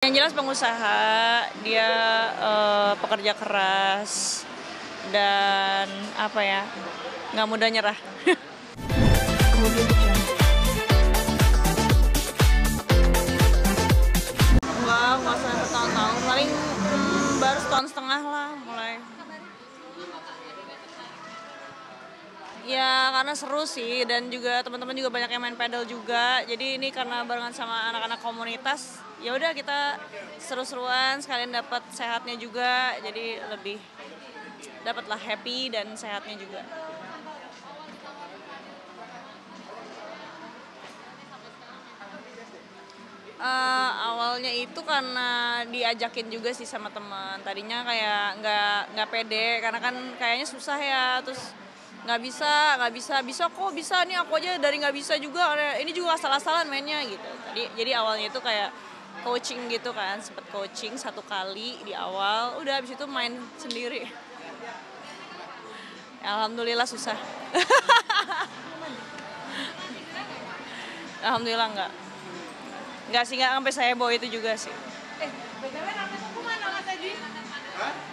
Yang jelas pengusaha, dia pekerja keras dan apa ya, nggak mudah nyerah. Nggak usah bertahun-tahun, paling baru setahun setengah lah mulai. Ya karena seru sih, dan juga teman-teman juga banyak yang main pedal juga. Jadi ini karena barengan sama anak-anak komunitas, ya udah kita seru-seruan, sekalian dapat sehatnya juga. Jadi lebih dapatlah happy dan sehatnya juga. Awalnya itu karena diajakin juga sih sama teman. Tadinya kayak nggak pede karena kan kayaknya susah ya, terus nggak bisa kok bisa nih, aku aja dari nggak bisa juga, ini juga asal-asalan mainnya gitu. Jadi awalnya itu kayak coaching gitu kan, sempet coaching 1 kali di awal, udah habis itu main sendiri. Alhamdulillah susah. Alhamdulillah nggak sih, nggak sampai saya bawa itu juga sih.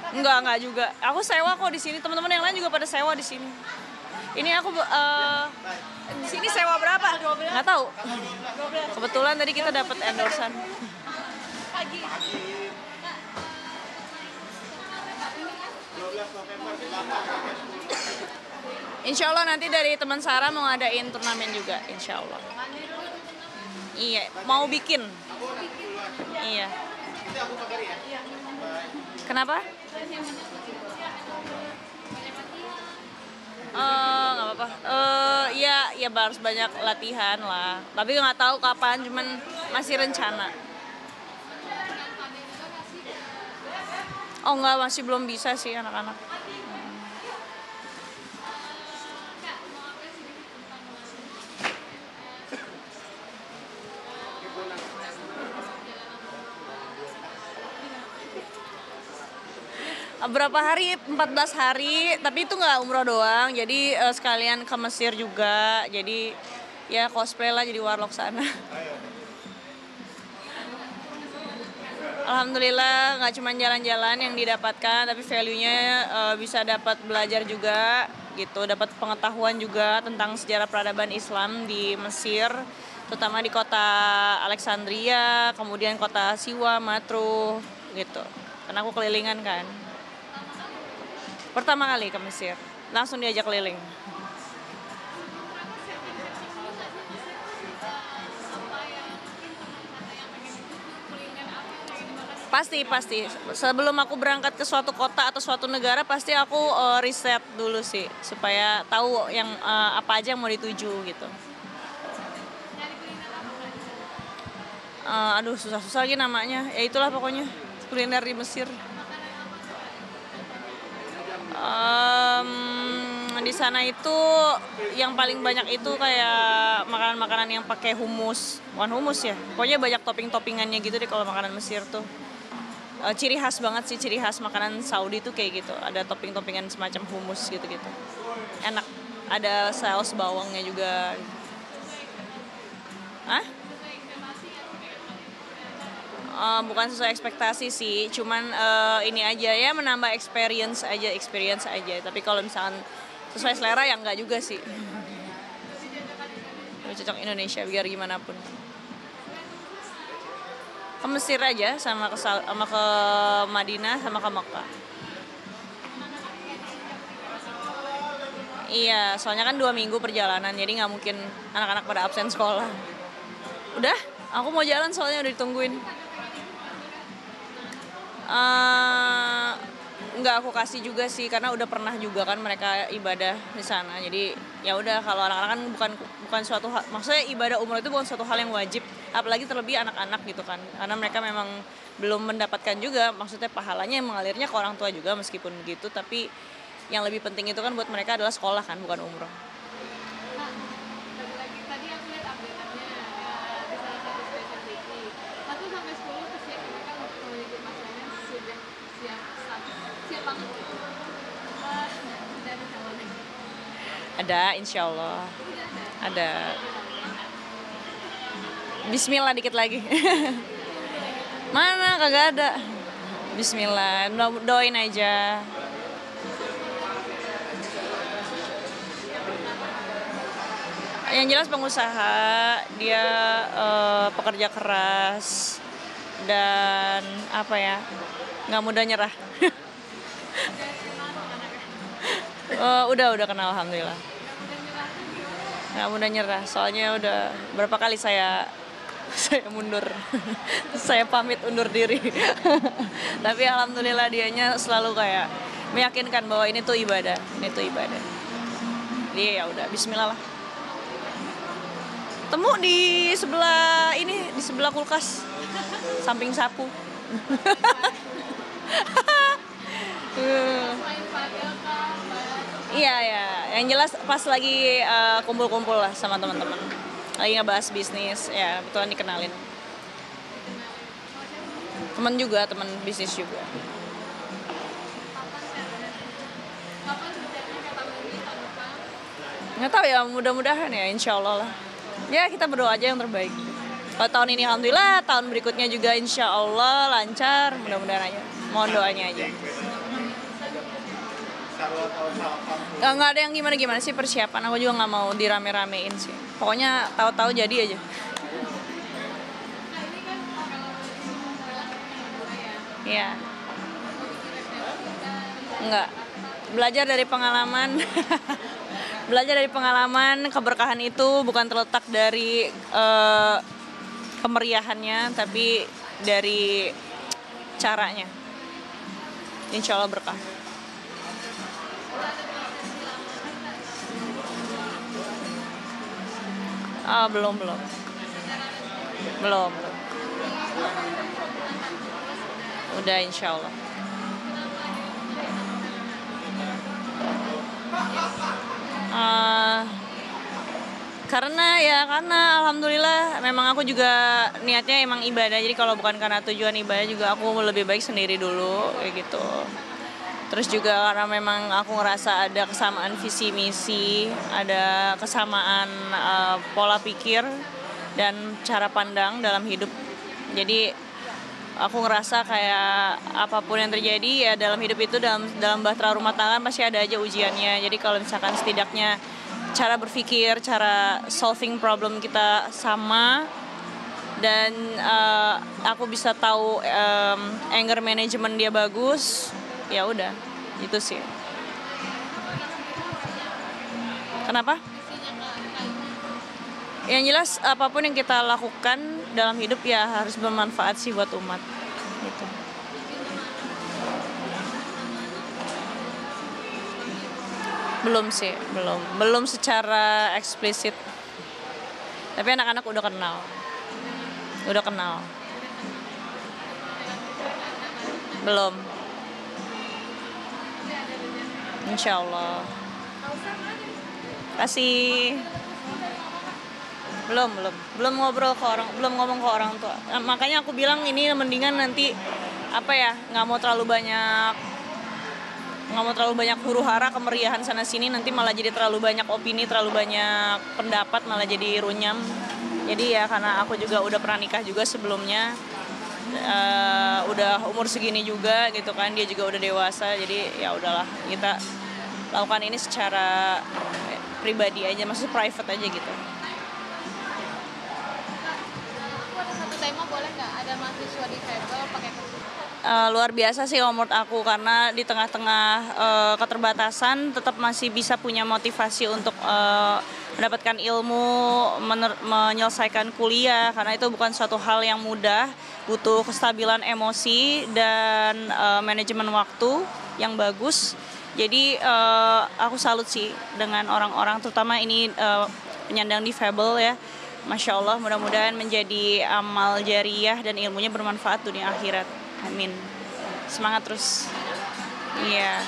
Enggak juga. Aku sewa kok di sini. Teman-teman yang lain juga pada sewa di sini. Ini aku di sini sewa berapa? Nggak tahu. Kebetulan tadi kita dapat endorsan. Pagi. Insya Allah nanti dari teman Sarah mau ngadain turnamen juga, insya Allah. Iya, mau bikin. Iya. Kenapa? Nggak apa-apa. Ya harus banyak latihan lah. Tapi nggak tahu kapan, cuman masih rencana. Oh nggak, masih belum bisa sih anak-anak. Berapa hari? 14 hari, tapi itu nggak umroh doang, jadi sekalian ke Mesir juga, jadi ya cosplay lah jadi warlock sana. Alhamdulillah nggak cuma jalan-jalan yang didapatkan, tapi value-nya bisa dapat belajar juga gitu, dapat pengetahuan juga tentang sejarah peradaban Islam di Mesir, terutama di kota Alexandria, kemudian kota Siwa, Matruh gitu. Karena aku kelilingan kan. Pertama kali ke Mesir, langsung diajak keliling. Pasti. Sebelum aku berangkat ke suatu kota atau suatu negara, pasti aku riset dulu sih, supaya tahu yang apa aja yang mau dituju gitu. Aduh, susah-susah lagi namanya. Ya itulah pokoknya, kuliner di Mesir. Di sana itu yang paling banyak itu kayak makanan-makanan yang pakai humus, bukan humus ya, pokoknya banyak topping-toppingannya gitu deh kalau makanan Mesir tuh. Ciri khas banget sih, ciri khas makanan Saudi tuh kayak gitu, ada topping-toppingan semacam humus gitu-gitu, enak, ada saus bawangnya juga. Hah? Bukan sesuai ekspektasi sih, cuman ini aja ya, menambah experience aja. Tapi kalau misalkan sesuai selera ya enggak juga sih. Lebih cocok Indonesia biar gimana pun. Ke Mesir aja, sama ke Madinah, sama ke Mekah. Iya, soalnya kan 2 minggu perjalanan, jadi nggak mungkin anak-anak pada absen sekolah. Udah, aku mau jalan soalnya udah ditungguin. Nggak aku kasih juga sih, karena udah pernah juga kan mereka ibadah di sana. Jadi ya udah, kalau anak-anak kan bukan suatu hal, maksudnya ibadah umroh itu bukan suatu hal yang wajib, apalagi terlebih anak-anak gitu kan, karena mereka memang belum mendapatkan juga, maksudnya pahalanya yang mengalirnya ke orang tua juga meskipun begitu, tapi yang lebih penting itu kan buat mereka adalah sekolah kan, bukan umroh. Ada, insya Allah. Ada. Bismillah dikit lagi. Mana kagak ada. Bismillah, doain aja. Yang jelas pengusaha, dia pekerja keras dan apa ya, nggak mudah nyerah. Udah kenal alhamdulillah. Nggak mudah nyerah, soalnya udah berapa kali saya mundur, saya pamit undur diri. Tapi alhamdulillah dianya selalu kayak meyakinkan bahwa ini tuh ibadah, ini tuh ibadah. Jadi ya udah, Bismillah lah. Temu di sebelah ini, di sebelah kulkas, samping sapu. Iya ya, yang jelas pas lagi kumpul-kumpul lah sama teman-teman, lagi ngebahas bisnis, ya betulan dikenalin. Teman juga, teman bisnis juga. Nggak tahu ya, mudah-mudahan ya, insya Allah lah. Ya kita berdoa aja yang terbaik. Kalau tahun ini alhamdulillah, tahun berikutnya juga insya Allah lancar, mudah-mudahan aja. Mohon doanya aja. Nggak ada yang gimana-gimana sih persiapan, aku juga nggak mau dirame-ramein sih. Pokoknya tahu-tahu jadi aja. Iya. Enggak. Belajar dari pengalaman. Belajar dari pengalaman, keberkahan itu bukan terletak dari kemeriahannya, tapi dari caranya. Insya Allah berkah. Belum. Udah insya Allah. Karena alhamdulillah memang aku juga niatnya emang ibadah, jadi kalau bukan karena tujuan ibadah juga aku lebih baik sendiri dulu kayak gitu. Terus juga karena memang aku ngerasa ada kesamaan visi misi, ada kesamaan pola pikir dan cara pandang dalam hidup. Jadi aku ngerasa kayak apapun yang terjadi ya dalam hidup itu, dalam bahtera rumah tangga pasti ada aja ujiannya. Jadi kalau misalkan setidaknya cara berpikir, cara solving problem kita sama, dan aku bisa tahu anger management dia bagus, ya udah itu sih. Kenapa? Yang jelas apapun yang kita lakukan dalam hidup ya harus bermanfaat sih buat umat gitu. Belum sih, belum secara eksplisit. Tapi anak-anak udah kenal. Belum. Insya Allah. Kasih. Belum ngobrol ke orang, belum ngomong ke orang tua. Makanya aku bilang ini mendingan nanti nggak mau terlalu banyak huru-hara kemeriahan sana sini, nanti malah jadi terlalu banyak opini, terlalu banyak pendapat, malah jadi runyam. Jadi ya karena aku juga udah pernah nikah juga sebelumnya, udah umur segini juga gitu kan, dia juga udah dewasa, jadi ya udahlah kita lakukan ini secara pribadi aja, maksudnya private aja gitu. Satu tema boleh nggak ada mahasiswa di Febel pakai Luar biasa sih menurut aku, karena di tengah-tengah keterbatasan tetap masih bisa punya motivasi untuk mendapatkan ilmu, menyelesaikan kuliah, karena itu bukan suatu hal yang mudah, butuh kestabilan emosi dan manajemen waktu yang bagus. Jadi aku salut sih dengan orang-orang, terutama ini penyandang difabel ya. Masya Allah, mudah-mudahan menjadi amal jariyah dan ilmunya bermanfaat dunia akhirat. Amin. Semangat terus. Iya.